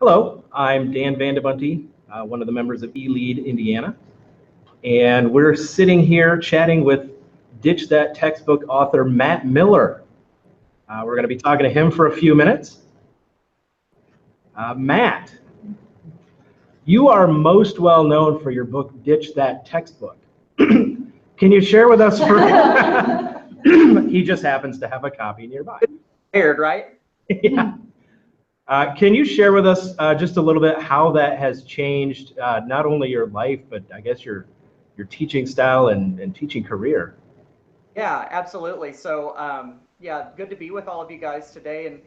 Hello, I'm Dan Vandebunty, one of the members of eLead Indiana, and we're sitting here chatting with Ditch That Textbook author Matt Miller. We're going to be talking to him for a few minutes. Matt, you are most well known for your book Ditch That Textbook. Can you share with us he just happens to have a copy nearby. Weird, right? Yeah. Can you share with us just a little bit how that has changed not only your life, but I guess your teaching style and teaching career? Yeah, absolutely. So, yeah, good to be with all of you guys today. And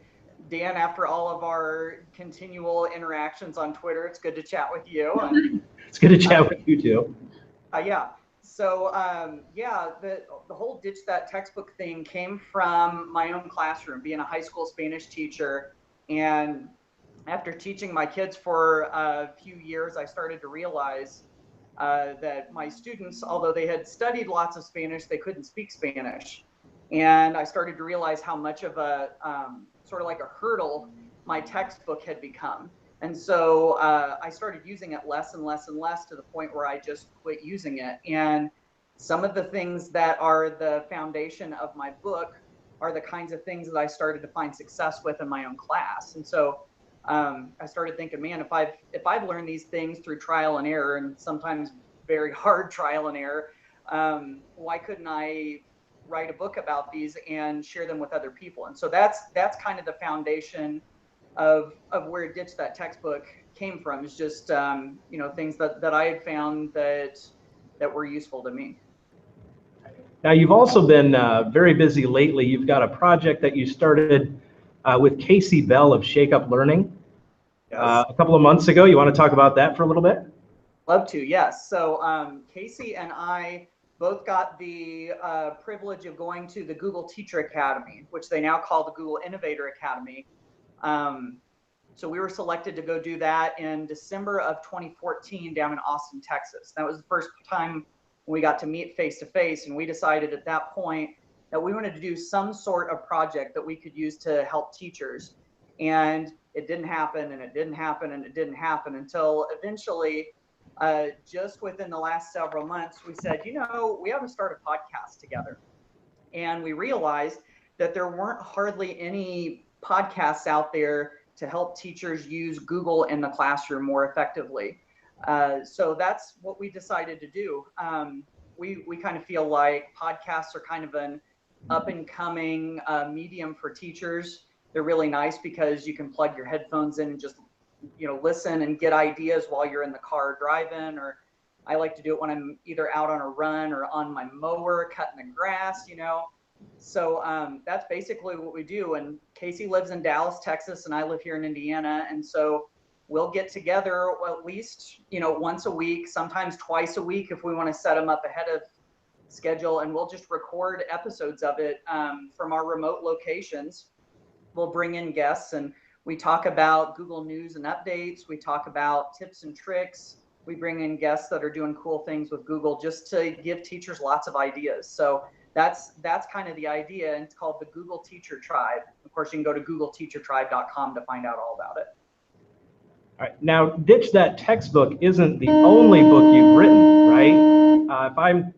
Dan, after all of our continual interactions on Twitter, it's good to chat with you. And, it's good to chat with you too. Yeah. So, yeah, the whole Ditch That Textbook thing came from my own classroom, being a high school Spanish teacher. And after teaching my kids for a few years, I started to realize that my students, although they had studied lots of Spanish, they couldn't speak Spanish. And I started to realize how much of a sort of like a hurdle my textbook had become. And so I started using it less and less and less to the point where I just quit using it. And some of the things that are the foundation of my book are the kinds of things that I started to find success with in my own class. And so I started thinking, man, if I've learned these things through trial and error, and sometimes very hard trial and error, why couldn't I write a book about these and share them with other people? And so that's kind of the foundation of where Ditch That Textbook came from. Is just you know, things that I had found that were useful to me. Now, you've also been very busy lately. You've got a project that you started with Casey Bell of Shake Up Learning a couple of months ago. You want to talk about that for a little bit? Love to, yes. So Casey and I both got the privilege of going to the Google Teacher Academy, which they now call the Google Innovator Academy. So we were selected to go do that in December of 2014 down in Austin, Texas. That was the first time we got to meet face to face, and we decided at that point that we wanted to do some sort of project that we could use to help teachers. And it didn't happen, and it didn't happen, and it didn't happen until eventually, just within the last several months, we said, you know, we ought to start a podcast together. And we realized that there weren't hardly any podcasts out there to help teachers use Google in the classroom more effectively. So that's what we decided to do. We kind of feel like podcasts are kind of an up and coming medium for teachers. They're really nice because you can plug your headphones in and just, you know, listen and get ideas while you're in the car driving, or I like to do it when I'm either out on a run or on my mower cutting the grass, you know. So that's basically what we do. And Casey lives in Dallas, Texas, and I live here in Indiana. And so we'll get together at least, you know, once a week, sometimes twice a week if we want to set them up ahead of schedule. And we'll just record episodes of it from our remote locations. We'll bring in guests and we talk about Google News and updates. We talk about tips and tricks. We bring in guests that are doing cool things with Google just to give teachers lots of ideas. So that's kind of the idea, and it's called the Google Teacher Tribe. Of course, you can go to googleteachertribe.com to find out all about it. All right. Now, Ditch That Textbook isn't the only book you've written, right? If I'm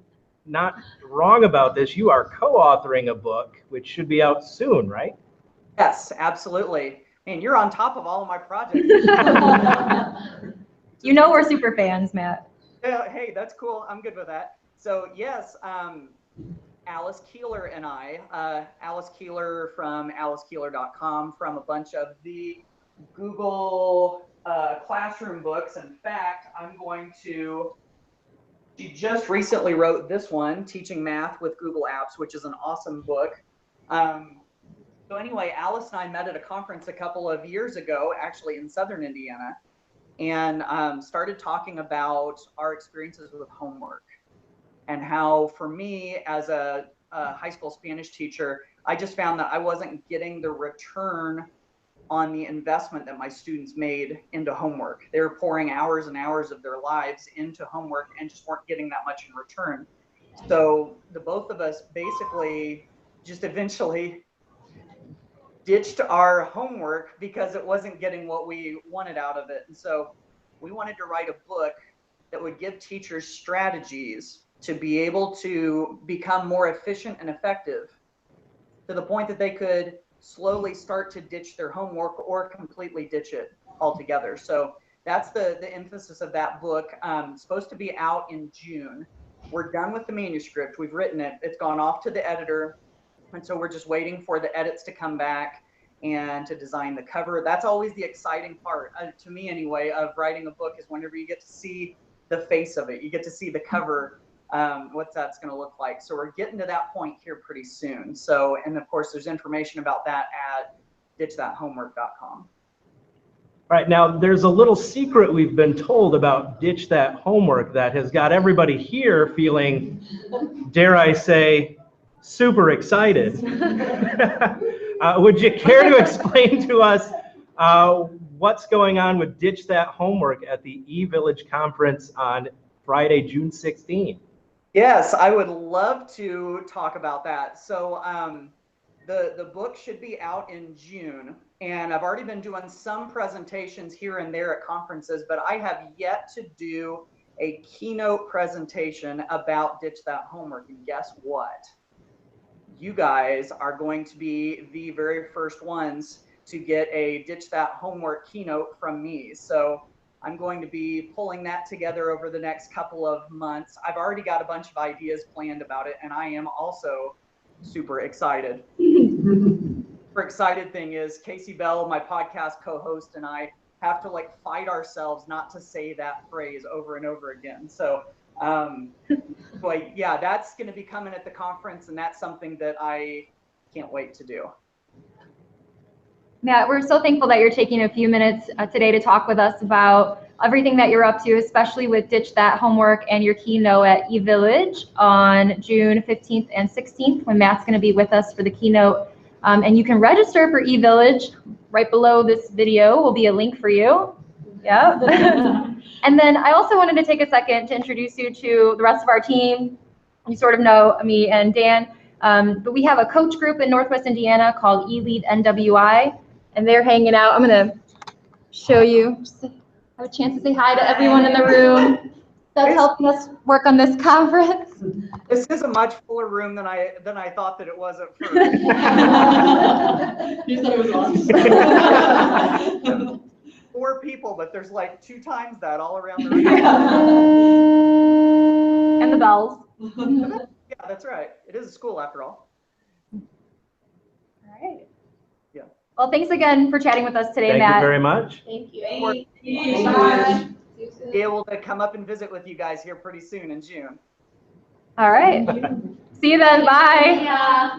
not wrong about this, you are co-authoring a book which should be out soon, right? Yes, absolutely. Man, you're on top of all of my projects. You know we're super fans, Matt. Yeah, hey, that's cool. I'm good with that. So yes, Alice Keeler and I, Alice Keeler from alicekeeler.com, from a bunch of the Google classroom books. In fact, she just recently wrote this one, Teaching Math with Google Apps, which is an awesome book. So anyway, Alice and I met at a conference a couple of years ago, actually in Southern Indiana, and started talking about our experiences with homework. And how, for me, as a high school Spanish teacher, I just found that I wasn't getting the return on the investment that my students made into homework. They were pouring hours and hours of their lives into homework and just weren't getting that much in return. So the both of us basically just eventually ditched our homework because it wasn't getting what we wanted out of it. And so we wanted to write a book that would give teachers strategies to be able to become more efficient and effective to the point that they could slowly start to ditch their homework or completely ditch it altogether. So that's the emphasis of that book. It's supposed to be out in June. We're done with the manuscript. We've written it. It's gone off to the editor. And so we're just waiting for the edits to come back and to design the cover. That's always the exciting part, to me anyway, of writing a book, is whenever you get to see the face of it. You get to see the cover, what that's going to look like. So we're getting to that point here pretty soon. So, and of course, there's information about that at ditchthathomework.com. All right, now there's a little secret we've been told about Ditch That Homework that has got everybody here feeling, dare I say, super excited. Would you care to explain to us what's going on with Ditch That Homework at the eVillage conference on Friday, June 16th? Yes, I would love to talk about that. So the book should be out in June, and I've already been doing some presentations here and there at conferences, but I have yet to do a keynote presentation about Ditch That Homework. And guess what? You guys are going to be the very first ones to get a Ditch That Homework keynote from me. So I'm going to be pulling that together over the next couple of months. I've already got a bunch of ideas planned about it, and I am also super excited. The excited thing is Casey Bell, my podcast co-host, and I have to like fight ourselves not to say that phrase over and over again. So but yeah, that's going to be coming at the conference, and that's something that I can't wait to do. Matt, we're so thankful that you're taking a few minutes today to talk with us about everything that you're up to, especially with Ditch That Homework and your keynote at eVillage on June 15th and 16th, when Matt's going to be with us for the keynote. And you can register for eVillage. Right below this video will be a link for you. Yeah. And then I also wanted to take a second to introduce you to the rest of our team. You sort of know me and Dan, but we have a coach group in Northwest Indiana called eLeadNWI, and they're hanging out. I'm going to show you, just have a chance to say hi to everyone in the room that's helping us work on this conference. This is a much fuller room than I thought that it was at first. You said it was long. 4 people, but there's like 2 times that all around the room. And the bells. Yeah, that's right. It is a school after all. All right. Yeah. Well, thanks again for chatting with us today, Thank Matt. you very much. Thank you. Thank you. Bye. Be able to come up and visit with you guys here pretty soon in June. All right. See you then. Bye. Yeah.